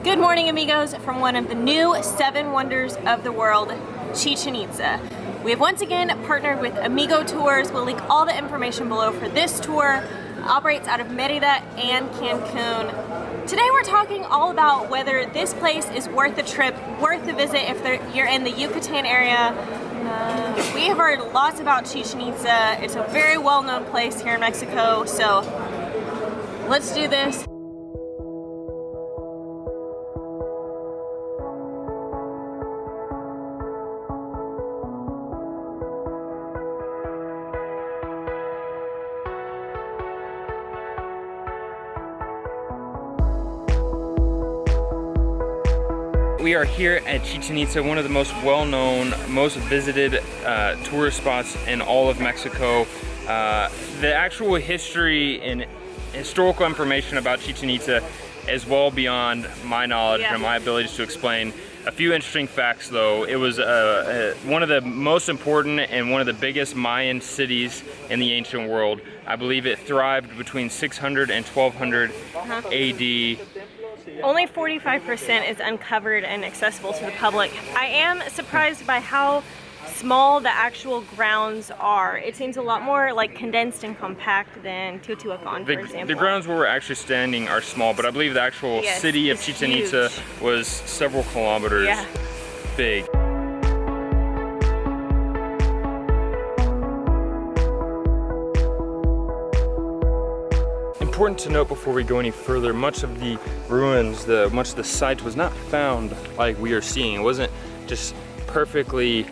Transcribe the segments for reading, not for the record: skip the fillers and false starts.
Good morning, amigos, from one of the new 7 wonders of the world, Chichen Izta. We have once again partnered with Amigo Tours. We'll link all the information below for this tour. It operates out of Merida and Cancun. Today we're talking all about whether this place is worth the trip, worth the visit if you're in the Yucatan area. We have heard lots about Chichen Izta. It's a very well-known place here in Mexico, so let's do this. We are here at Chichen Izta, one of the most well-known, most visited tourist spots in all of Mexico. The actual history and historical information about Chichen Izta is well beyond my knowledge and my abilities to explain. A few interesting facts though. It was one of the most important and one of the biggest Mayan cities in the ancient world. I believe it thrived between 600 and 1200 AD. Only 45% is uncovered and accessible to the public. I am surprised by how small the actual grounds are. It seems a lot more like condensed and compact than Teotihuacan, for example. The grounds where we're actually standing are small, but I believe the actual city of Chichen Izta was several kilometers big. Important to note before we go any further, much of the ruins, much of the site was not found like we are seeing. It wasn't just perfectly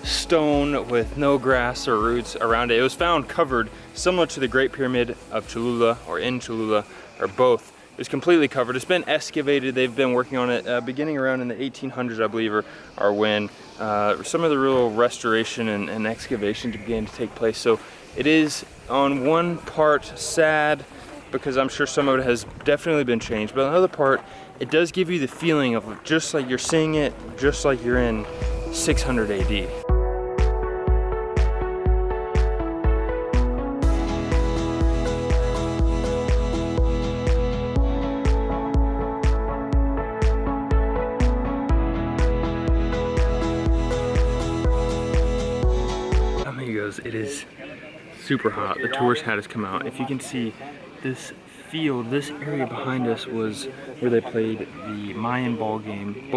stone with no grass or roots around it. It was found covered, similar to the Great Pyramid of Cholula or in Cholula, or both. It was completely covered. It's been excavated. They've been working on it beginning around in the 1800s, I believe, are when some of the real restoration and excavation began to take place. So it is on one part sad, because I'm sure some of it has definitely been changed, but on the other part, it does give you the feeling of just like you're seeing it, just like you're in 600 AD. Amigos, it is super hot. The tourist hat has come out. If you can see, this field, this area behind us was where they played the Mayan ball game,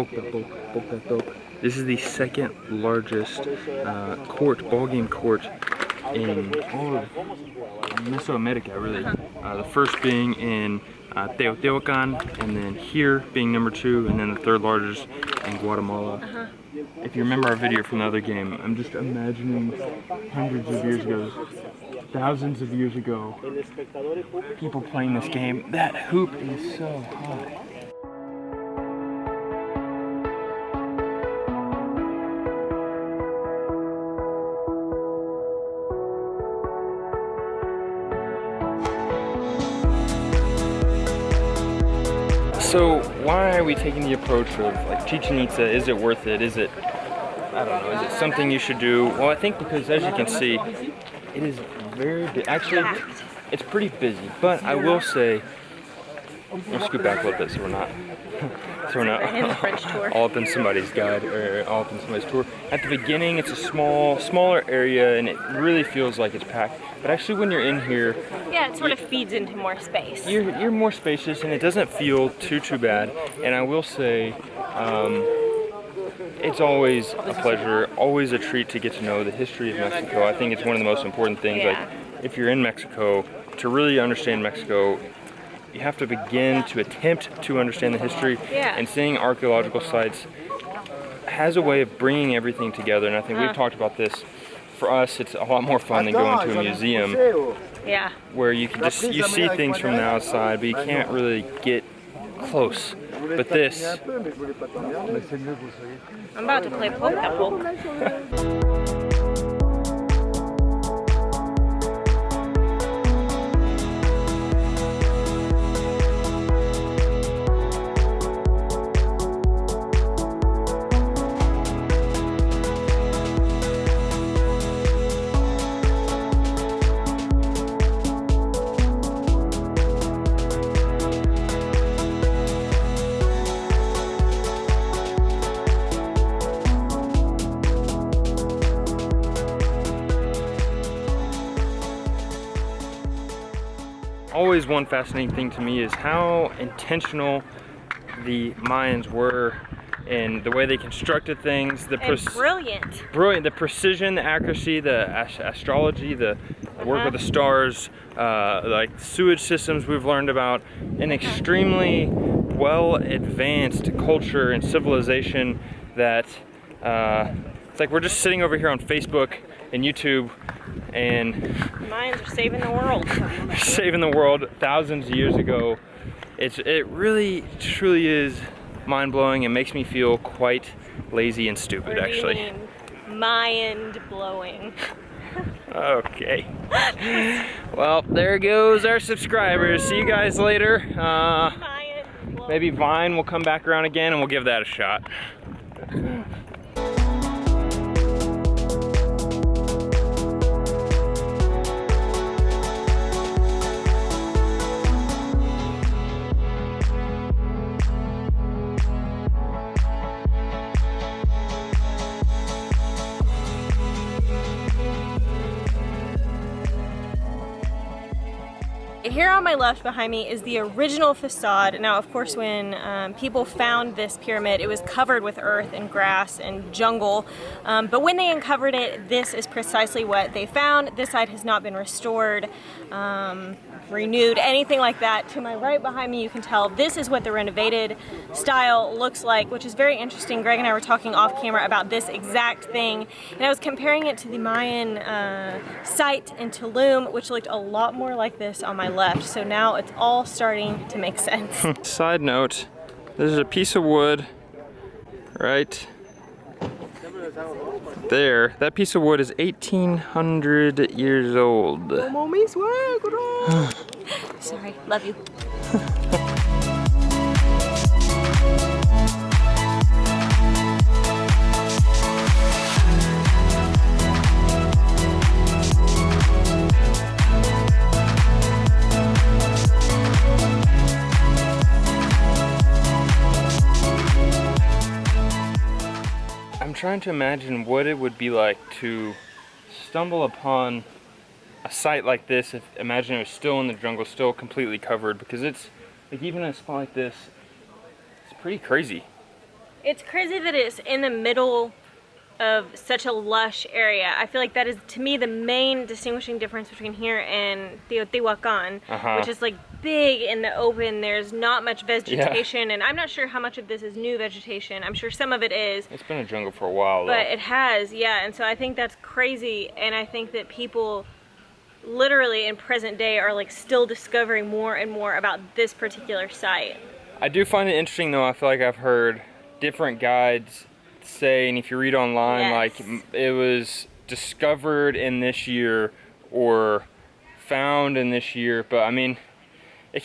This is the second largest ball game court in all of Mesoamerica, really. The first being in Teotihuacan, and then here being number 2, and then the third largest in Guatemala. If you remember our video from the other game, I'm just imagining hundreds of years ago, thousands of years ago, people playing this game. That hoop is so high. So why are we taking the approach of like Chichen Izta? Is it worth it? Is it, I don't know, is it something you should do? Well, I think because as you can see, it is very big. Actually, it's pretty busy, but I will say, we'll scoot back a little bit so we're not all up in somebody's guide or all up in somebody's tour. At the beginning, it's a smaller area, and it really feels like it's packed. But actually, when you're in here, it sort of feeds into more space. You're more spacious, and it doesn't feel too bad. And I will say, it's always a pleasure, always a treat to get to know the history of Mexico. I think it's one of the most important things. Like, if you're in Mexico, to really understand Mexico, you have to begin to attempt to understand the history. And seeing archaeological sites has a way of bringing everything together. And I think we've talked about this. For us, it's a lot more fun than going to a museum. Where you can you see things from the outside, but you can't really get close. But this, I'm about to play poke. always one fascinating thing to me is how intentional the Mayans were in the way they constructed things. Brilliant. Brilliant. The precision, the accuracy, the astrology, the work with the stars, like sewage systems we've learned about, an extremely well advanced culture and civilization that it's like we're just sitting over here on Facebook and YouTube and Mayans are saving the world. saving the world thousands of years ago. It really truly is mind-blowing and makes me feel quite lazy and stupid, actually. Mayan blowing. Okay. Well, there goes our subscribers. See you guys later. Maybe Vine will come back around again and we'll give that a shot. Here on my left behind me is the original facade. Now, of course, when people found this pyramid, it was covered with earth and grass and jungle. But when they uncovered it, this is precisely what they found. This side has not been restored, renewed, anything like that. To my right behind me, you can tell this is what the renovated style looks like, which is very interesting. Greg and I were talking off camera about this exact thing, and I was comparing it to the Mayan site in Tulum, which looked a lot more like this on my left. So now it's all starting to make sense. Side note, this is a piece of wood right there. That piece of wood is 1,800 years old. Sorry, love you. I'm trying to imagine what it would be like to stumble upon a site like this. Imagine it was still in the jungle, still completely covered, because it's like, even in a spot like this, it's pretty crazy. It's crazy that it's in the middle of such a lush area. I feel like that is, to me, the main distinguishing difference between here and Teotihuacan, which is like big in the open. There's not much vegetation, and I'm not sure how much of this is new vegetation. I'm sure some of it is. It's been a jungle for a while, though. But it has, yeah, and so I think that's crazy, and I think that people literally in present day are like still discovering more and more about this particular site. I do find it interesting, though. I feel like I've heard different guides say, and if you read online, like it was discovered in this year or found in this year, but I mean, it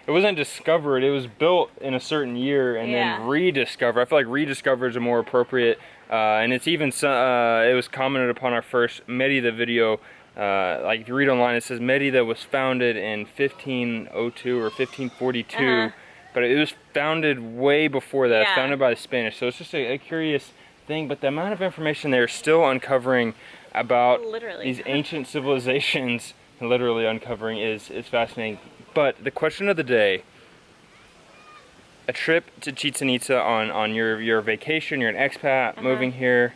wasn't discovered, it was built in a certain year and then rediscovered. I feel like rediscovered is a more appropriate, and it's even, it was commented upon our first Merida video. Like if you read online, it says Merida was founded in 1502 or 1542. But it was founded way before that. It's founded by the Spanish. So it's just a curious thing. But the amount of information they're still uncovering about these ancient civilizations, literally uncovering, is fascinating. But the question of the day, a trip to Chichen Izta on your vacation, you're an expat moving here,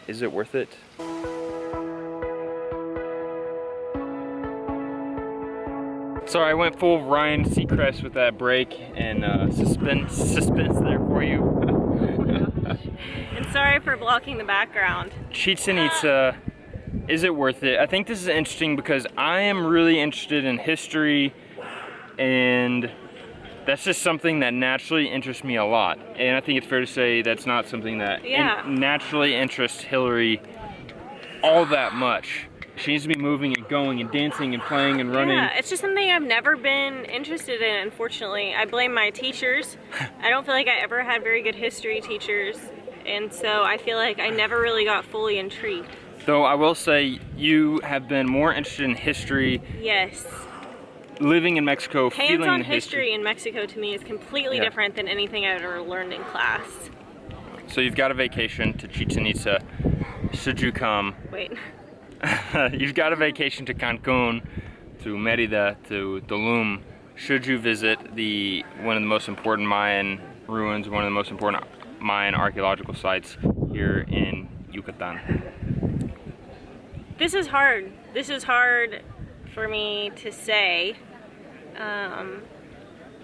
is it worth it? Sorry, I went full Ryan Seacrest with that break and suspense there for you. And sorry for blocking the background. Chichen Izta, is it worth it? I think this is interesting because I am really interested in history, and that's just something that naturally interests me a lot. And I think it's fair to say that's not something that naturally interests Hillary all that much. She needs to be moving and going and dancing and playing and running. Yeah, it's just something I've never been interested in, unfortunately. I blame my teachers. I don't feel like I ever had very good history teachers, and so I feel like I never really got fully intrigued. Though I will say, you have been more interested in history. Yes. Living in Mexico, feeling the hands-on history in Mexico to me is completely different than anything I've ever learned in class. So you've got a vacation to Chichen Itza. Should you come? Wait. You've got a vacation to Cancun. to Merida to Tulum, should you visit one of the most important Mayan ruins, one of the most important Mayan archaeological sites here in Yucatan? This is hard. This is hard for me to say.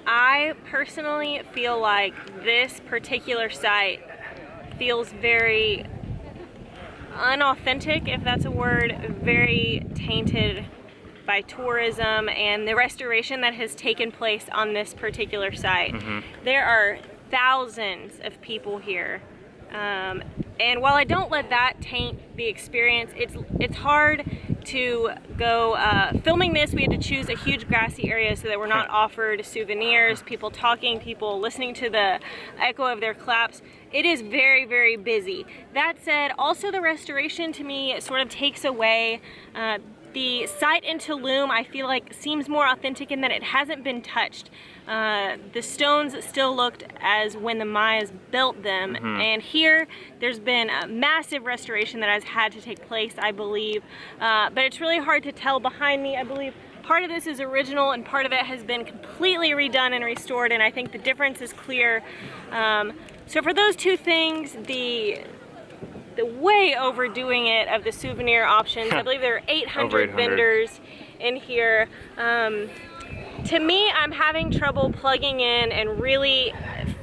I personally feel like this particular site feels very unauthentic, if that's a word, very tainted by tourism and the restoration that has taken place on this particular site. There are thousands of people here. And while I don't let that taint the experience, it's hard to go, filming this, we had to choose a huge grassy area so that we're not offered souvenirs, people talking, people listening to the echo of their claps. It is very, very busy. That said, also the restoration to me sort of takes away the site in Tulum. I feel like seems more authentic in that it hasn't been touched. The stones still looked as when the Mayas built them, and here there's been a massive restoration that has had to take place, I believe, but it's really hard to tell behind me. I believe part of this is original and part of it has been completely redone and restored, and I think the difference is clear. So for those two things, the way overdoing it of the souvenir options, I believe there are 800 vendors in here. To me, I'm having trouble plugging in and really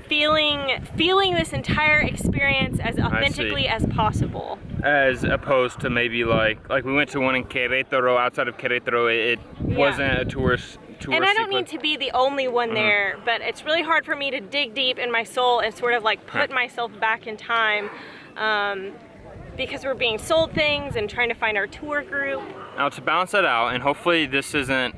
feeling this entire experience as authentically as possible. As opposed to maybe like we went to one in Querétaro, outside of Querétaro, it wasn't a tourist. And I don't mean to be the only one there, but it's really hard for me to dig deep in my soul and sort of like put myself back in time, because we're being sold things and trying to find our tour group. Now to balance that out, and hopefully this isn't,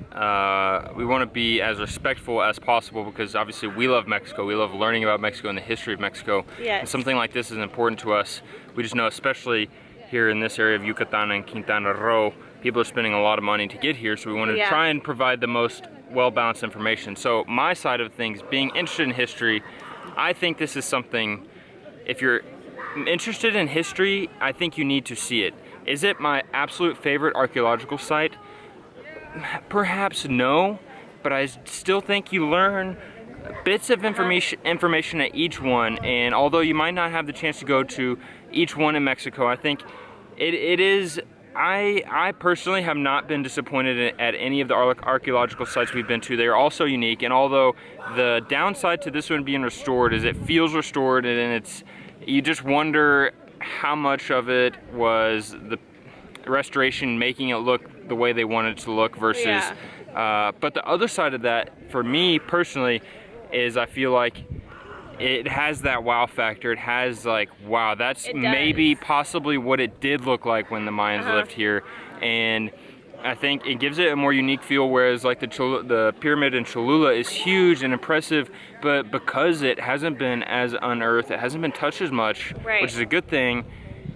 we want to be as respectful as possible, because obviously we love Mexico, we love learning about Mexico and the history of Mexico. Yes. And something like this is important to us. We just know, especially here in this area of Yucatan and Quintana Roo, people are spending a lot of money to get here, so we want to try and provide the most well-balanced information. So my side of things, being interested in history, I think this is something, if you're interested in history, I think you need to see it. Is it my absolute favorite archaeological site? Perhaps no, but I still think you learn bits of information at each one, and although you might not have the chance to go to each one in Mexico, I think it is, I personally have not been disappointed at any of the archaeological sites we've been to. They are all so unique, and although the downside to this one being restored is it feels restored, and you just wonder how much of it was the restoration making it look the way they wanted it to look versus, but the other side of that, for me personally, is I feel like it has that wow factor. It has like, wow, that's maybe possibly what it did look like when the Mayans lived here, and I think it gives it a more unique feel, whereas like the pyramid in Cholula is huge and impressive, but because it hasn't been as unearthed, it hasn't been touched as much, which is a good thing,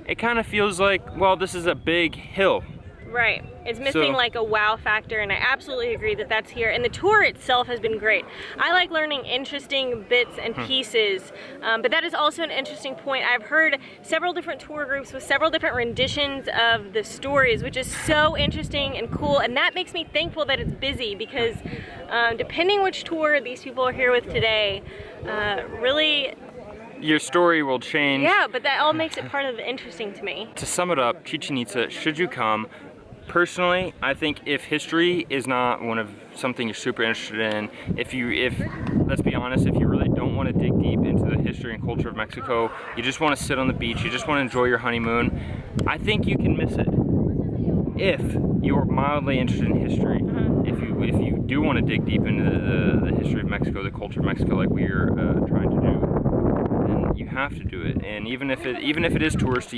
it kind of feels like, well, this is a big hill. Right. It's missing like a wow factor, and I absolutely agree that that's here. And the tour itself has been great. I like learning interesting bits and pieces, but that is also an interesting point. I've heard several different tour groups with several different renditions of the stories, which is so interesting and cool, and that makes me thankful that it's busy, because depending which tour these people are here with today, really your story will change. Yeah, but that all makes it part of the interesting to me. To sum it up, Chichen Itza, should you come? Personally, I think if history is not something you're super interested in, if let's be honest, if you really don't want to dig deep into the history and culture of Mexico, you just want to sit on the beach, you just want to enjoy your honeymoon, I think you can miss it. If you're mildly interested in history, if you do want to dig deep into the history of Mexico, the culture of Mexico, like we are trying to do, then you have to do it. And even if it is touristy,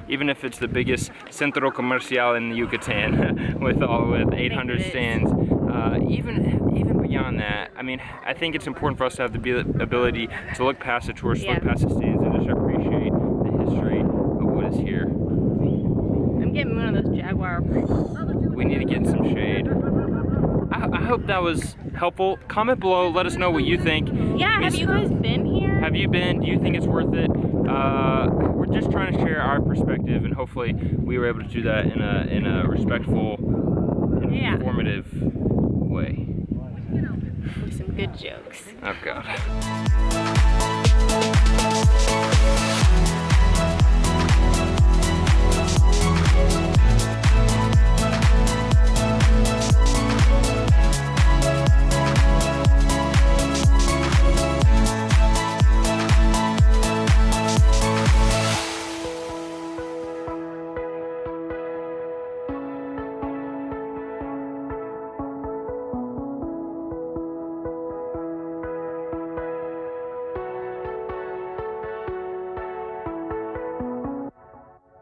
even if it's the biggest centro comercial in the Yucatan with 800 stands, even beyond that, I mean, I think it's important for us to have the ability to look past the tourists, look past the stands, and just appreciate the history of what is here. I'm getting one of those Jaguar. We need to get in some shade. I hope that was helpful. Comment below, let us know what you think. Yeah, have you guys been here? Have you been? Do you think it's worth it? We're just trying to share our perspective, and hopefully we were able to do that in a respectful environment. informative way. With some good jokes. Oh God.